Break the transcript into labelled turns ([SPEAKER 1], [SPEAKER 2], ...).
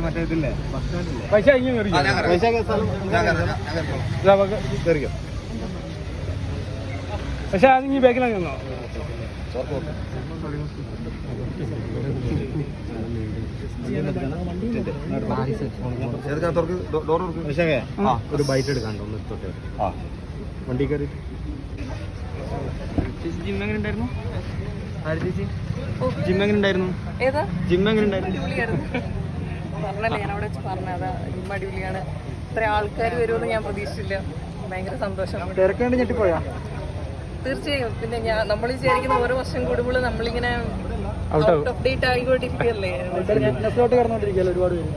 [SPEAKER 1] മറ്റേ ഇതില്ലേ
[SPEAKER 2] പൈസ പക്ഷെ അത് ഈ ബാക്കിലാണ് നിന്നോ
[SPEAKER 1] ഒരു ബൈറ്റ് എടുക്കാണ്ടോ ഒന്ന് എടുത്തോട്ടെ വണ്ടി കയറി ജിം എങ്ങനെ ഉണ്ടായിരുന്നു ജിം എങ്ങനെ ഉണ്ടായിരുന്നു ജിം എങ്ങനെ ഉണ്ടായിരുന്നു
[SPEAKER 3] പറഞ്ഞല്ലേ ഞാൻ അവിടെ വെച്ച് പറഞ്ഞത് ജിം അടിപൊളിയാണ്. ഇത്ര ആൾക്കാർ വരുമെന്ന് ഞാൻ പ്രതീക്ഷിച്ചില്ല. ഭയങ്കര സന്തോഷം.
[SPEAKER 2] തിരക്കേണ്ടി ഞെട്ടിപ്പോയാ?
[SPEAKER 3] തീർച്ചയായും. പിന്നെ നമ്മൾ വിചാരിക്കുന്ന ഓരോ വർഷം കൂടുമ്പോൾ നമ്മളിങ്ങനെ ഔട്ട് ഓഫ് ഡേറ്റ് ആയിക്കൊണ്ടിരിക്കുകയല്ലേ.
[SPEAKER 2] ഒരുപാട് പേര്